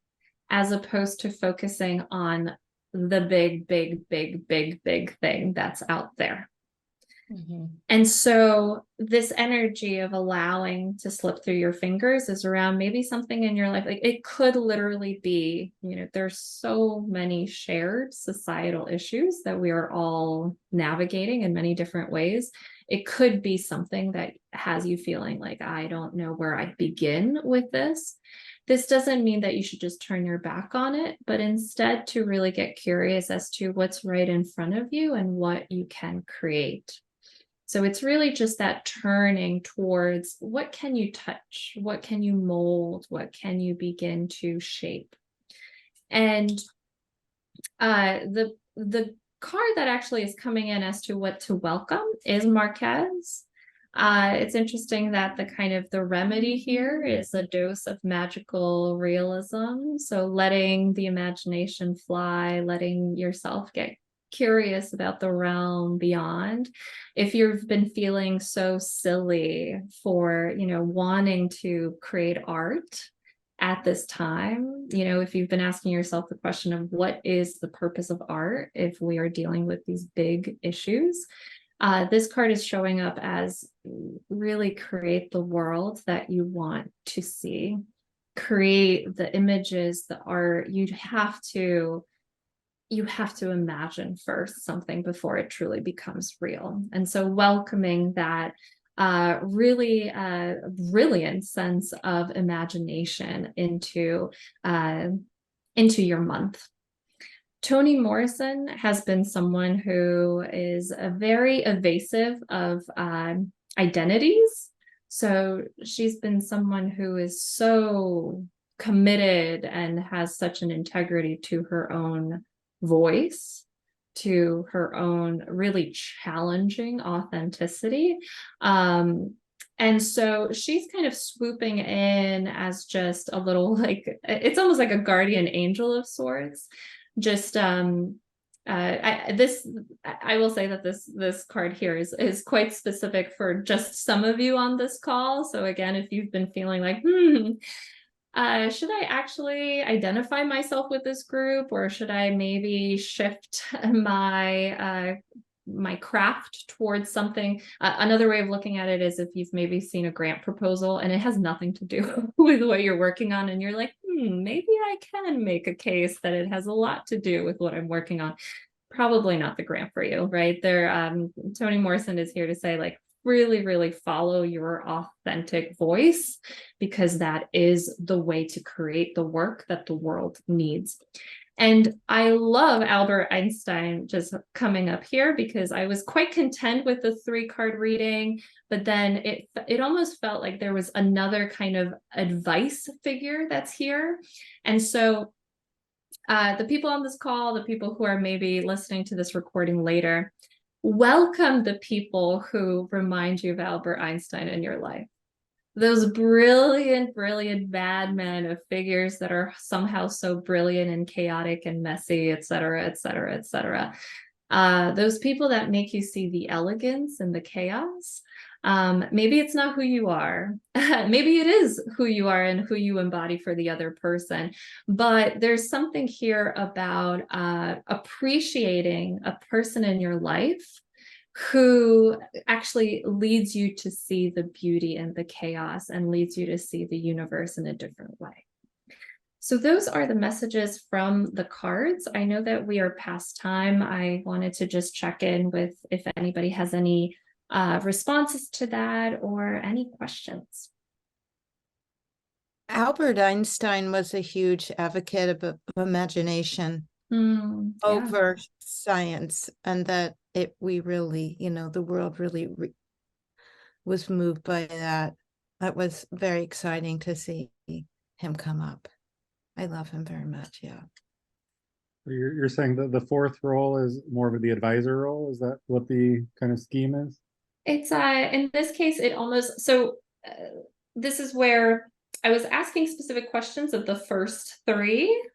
D: as opposed to focusing on the big, big, big, big, big thing that's out there. Mm-hmm. And so this energy of allowing to slip through your fingers is around maybe something in your life. Like it could literally be, there's so many shared societal issues that we are all navigating in many different ways. It could be something that has you feeling like, I don't know where I begin with this. This doesn't mean that you should just turn your back on it, but instead to really get curious as to what's right in front of you and what you can create. So it's really just that turning towards what can you touch? What can you mold? What can you begin to shape? And the card that actually is coming in as to what to welcome is Marquez. It's interesting that the remedy here is a dose of magical realism. So letting the imagination fly, letting yourself get curious about the realm beyond. If you've been feeling so silly for, wanting to create art at this time, if you've been asking yourself the question of what is the purpose of art if we are dealing with these big issues, this card is showing up as really create the world that you want to see, create the images, the art. You have to imagine first something before it truly becomes real. And so welcoming that really brilliant sense of imagination into your month. Toni Morrison has been someone who is a very evasive of identities. So she's been someone who is so committed and has such an integrity to her own voice, to her own really challenging authenticity. And so she's kind of swooping in as just a little, it's almost like a guardian angel of sorts. Just I will say that this card here is quite specific for just some of you on this call. So again, if you've been feeling like, should I actually identify myself with this group, or should I maybe shift my craft towards something? Another way of looking at it is if you've maybe seen a grant proposal and it has nothing to do with what you're working on, and you're like, maybe I can make a case that it has a lot to do with what I'm working on. Probably not the grant for you, right? Toni Morrison is here to say, really, really follow your authentic voice, because that is the way to create the work that the world needs. And I love Albert Einstein just coming up here, because I was quite content with the 3-card reading, but then it almost felt like there was another kind of advice figure that's here. And so the people on this call, the people who are maybe listening to this recording later, welcome the people who remind you of Albert Einstein in your life. Those brilliant, brilliant madmen of figures that are somehow so brilliant and chaotic and messy, et cetera, et cetera, et cetera. Those people that make you see the elegance and the chaos. Maybe it's not who you are. Maybe it is who you are and who you embody for the other person. But there's something here about appreciating a person in your life who actually leads you to see the beauty and the chaos, and leads you to see the universe in a different way. So those are the messages from the cards. I know that we are past time. I wanted to just check in with if anybody has any responses to that or any questions.
C: Albert Einstein was a huge advocate of imagination over science, and that we really, the world really was moved by that. That was very exciting to see him come up. I love him very much. Yeah.
E: You're saying that the 4th role is more of the advisor role? Is that what the kind of scheme is?
D: It's in this case, it almost, so this is where I was asking specific questions of the first 3,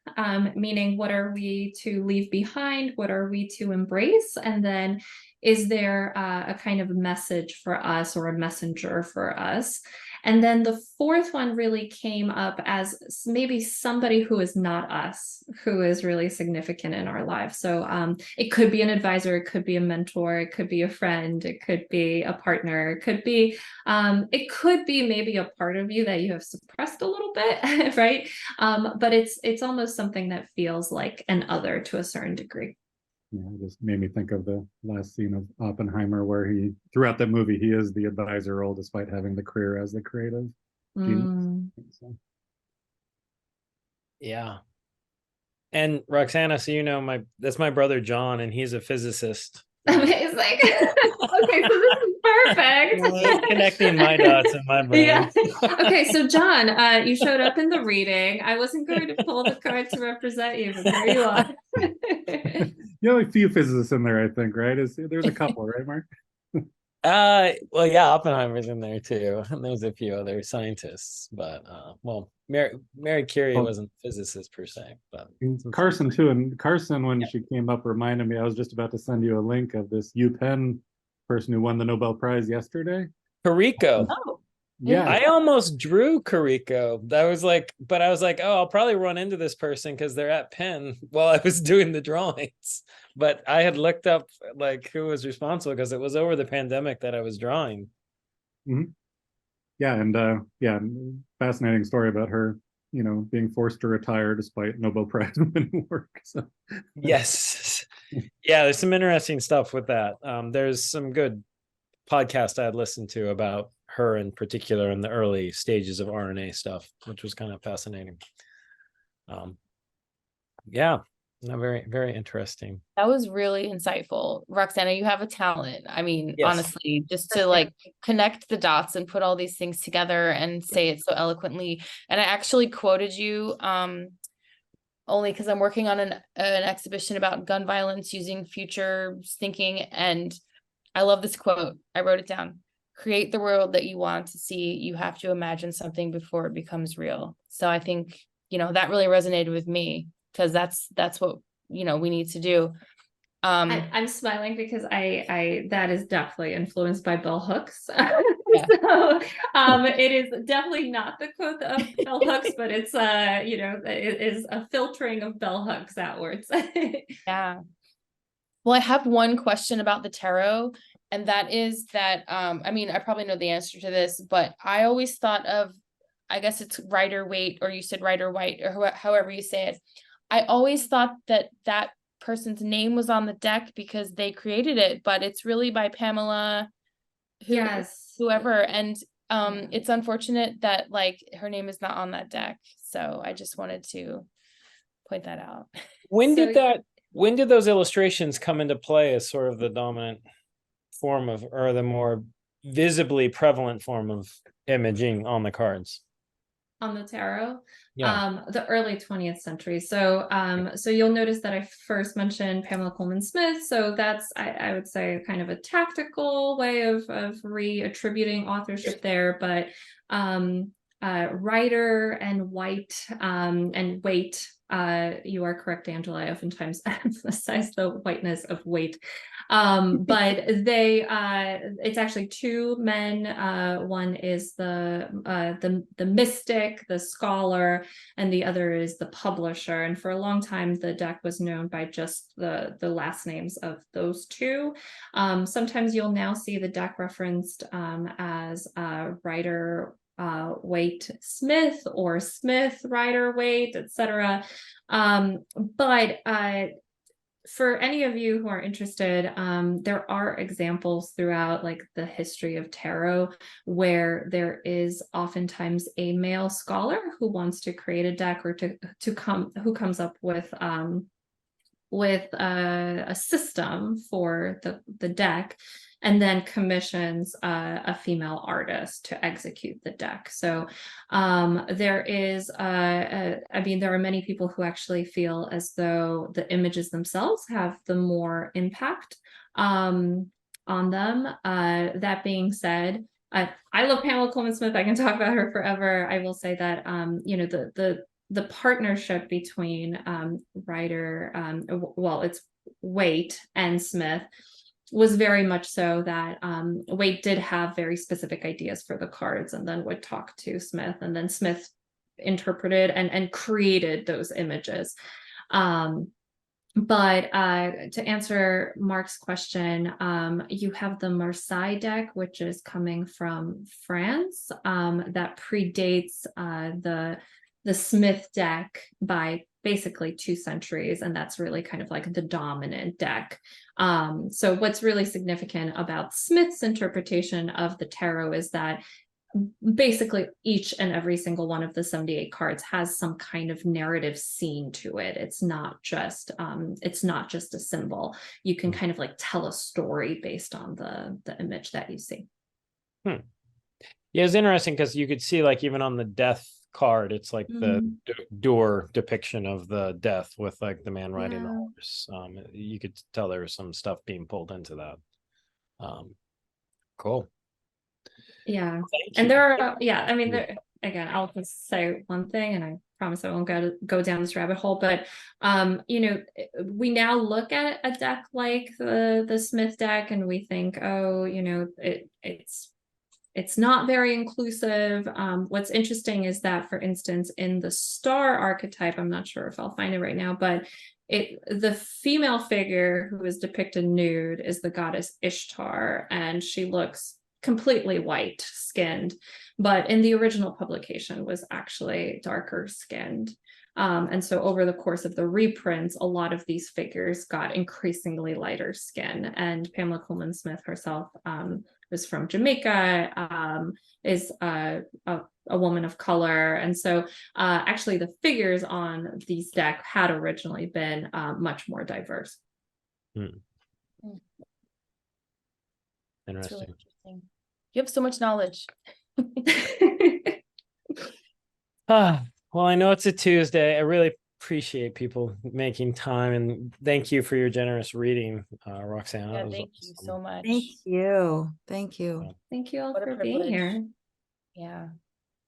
D: meaning what are we to leave behind? What are we to embrace? And then is there a kind of message for us, or a messenger for us? And then the 4th one really came up as maybe somebody who is not us, who is really significant in our lives. So it could be an advisor, it could be a mentor, it could be a friend, it could be a partner, it could be maybe a part of you that you have suppressed a little bit, right? But it's almost something that feels like an other to a certain degree.
E: Yeah, it just made me think of the last scene of Oppenheimer where he, throughout that movie, he is the advisor role despite having the career as the creative genius.
D: Mm.
E: So,
B: Yeah. And Roxana, so you know, that's my brother John, and he's a physicist.
D: Amazing. Okay, so this is perfect.
B: Connecting my dots in my brain.
D: Yeah. Okay, so John, you showed up in the reading. I wasn't going to pull the card to represent you, but there you are.
E: you have a few physicists in there, I think, right? There's a couple, right, Mark?
B: Well, yeah, Oppenheimer's in there too, and there's a few other scientists, but well, Mary Curie
E: Well,
B: wasn't a physicist per se, but
E: Carson too. And Carson, when she came up, reminded me I was just about to send you a link of this UPenn person who won the Nobel Prize yesterday.
B: Kariko.
A: Oh,
E: Yeah,
B: I almost drew Kariko. But I was like, oh, I'll probably run into this person because they're at Penn while I was doing the drawings. But I had looked up like who was responsible because it was over the pandemic that I was drawing.
E: mm-hmm. Yeah, and yeah, fascinating story about her, being forced to retire despite Nobel Prize winning work. So
B: Yes. Yeah, there's some interesting stuff with that. There's some good podcast I had listened to about her in particular in the early stages of RNA stuff, which was kind of fascinating. Yeah, no, very, very interesting.
A: that was really insightful. Roxana, you have a talent. I mean,
B: Yes.
A: honestly, just to like connect the dots and put all these things together and say it so eloquently. And I actually quoted you only because I'm working on an exhibition about gun violence using future thinking. And I love this quote. I wrote it down. Create the world that you want to see. You have to imagine something before it becomes real. So I think, that really resonated with me because that's what, we need to do.
D: I'm smiling because I that is definitely influenced by bell hooks.
A: Yeah.
D: So it is definitely not the quote of bell hooks, but it's it is a filtering of bell hooks outwards.
A: Yeah. Well, I have one question about the tarot, and that is that, I mean, I probably know the answer to this, but I always thought of, I guess it's Rider Waite, or you said Rider White, or however you say it. I always thought that that person's name was on the deck because they created it, but it's really by Pamela, whoever. And it's unfortunate that like her name is not on that deck. So I just wanted to point that out.
B: When did those illustrations come into play as sort of the dominant form of, or the more visibly prevalent form of imaging on the cards?
D: On the tarot,
B: Yeah.
D: the early 20th century. So so you'll notice that I first mentioned Pamela Coleman Smith. So that's I would say kind of a tactical way of reattributing authorship there, but Rider and White and Waite, you are correct, Angela. I oftentimes emphasize the whiteness of Waite. But it's actually two men. One is the mystic, the scholar, and the other is the publisher. And for a long time, the deck was known by just the last names of those two. Sometimes you'll now see the deck referenced as Rider Waite Smith or Smith Rider Waite, etc. But for any of you who are interested, there are examples throughout like the history of tarot where there is oftentimes a male scholar who wants to create a deck or who comes up with a system for the deck, and then commissions a female artist to execute the deck. So there is, I mean, there are many people who actually feel as though the images themselves have the more impact on them. That being said, I love Pamela Coleman Smith. I can talk about her forever. I will say that, the partnership between Rider, it's Waite and Smith, was very much so that Waite did have very specific ideas for the cards and then would talk to Smith, and then Smith interpreted and created those images. But to answer Mark's question, you have the Marseille deck, which is coming from France, that predates Smith deck by basically 2 centuries, and that's really kind of like the dominant deck. So what's really significant about Smith's interpretation of the tarot is that basically each and every single one of the 78 cards has some kind of narrative scene to it. It's not just a symbol. You can kind of like tell a story based on the image that you see.
B: Yeah, it's interesting because you could see, like, even on the death card, it's like the door depiction of the death with like the man riding the horse. You could tell there was some stuff being pulled into that. Cool.
D: Yeah.
B: Thank
D: And
B: you.
D: there are, I mean, again, I'll just say one thing, and I promise I won't go down this rabbit hole, but we now look at a deck like the Smith deck and we think, oh, it's not very inclusive. What's interesting is that, for instance, in the star archetype, I'm not sure if I'll find it right now, but the female figure who is depicted nude is the goddess Ishtar, and she looks completely white skinned, but in the original publication was actually darker skinned. And so over the course of the reprints, a lot of these figures got increasingly lighter skin. And Pamela Coleman Smith herself was from Jamaica, is a woman of color. And so actually the figures on these decks had originally been much more diverse.
B: Interesting.
A: Really interesting. You have so much knowledge.
B: Well, I know it's a Tuesday. I really appreciate people making time, and thank you for your generous reading, Roxana.
A: Yeah, thank you so much.
C: Thank you. Thank you.
D: Thank you all
A: What a
D: for being
A: privilege.
D: here.
A: Yeah,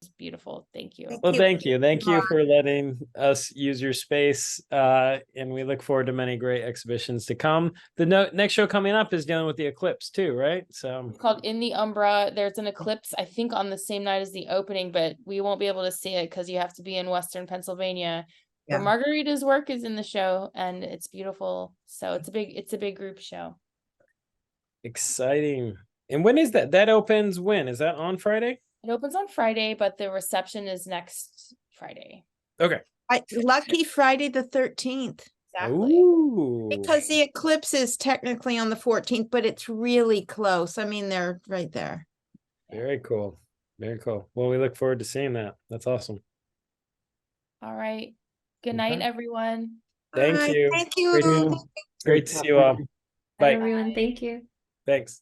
A: it's beautiful. Thank you.
B: Well, thank you. Thank you for letting us use your space. And we look forward to many great exhibitions to come. The next show coming up is dealing with the eclipse too, right? So
A: It's called In the Umbra. There's an eclipse, I think, on the same night as the opening, but we won't be able to see it because you have to be in Western Pennsylvania.
C: Yeah.
A: But Margarita's work is in the show, and it's beautiful. So it's a big group show.
B: exciting. And when is that? That opens when? Is that on Friday?
A: It opens on Friday, but the reception is next Friday.
B: Okay.
C: Lucky Friday the 13th.
A: Exactly.
B: Ooh.
C: Because the eclipse is technically on the 14th, but it's really close. I mean, they're right there.
B: Very cool. Very cool. Well, we look forward to seeing that. That's awesome.
A: All right. Good night,
B: Okay.
A: everyone.
B: Thank
C: Bye.
B: you.
C: Thank you.
B: Great to see you all.
D: Bye,
B: Bye.
D: everyone. Thank you.
B: Thanks.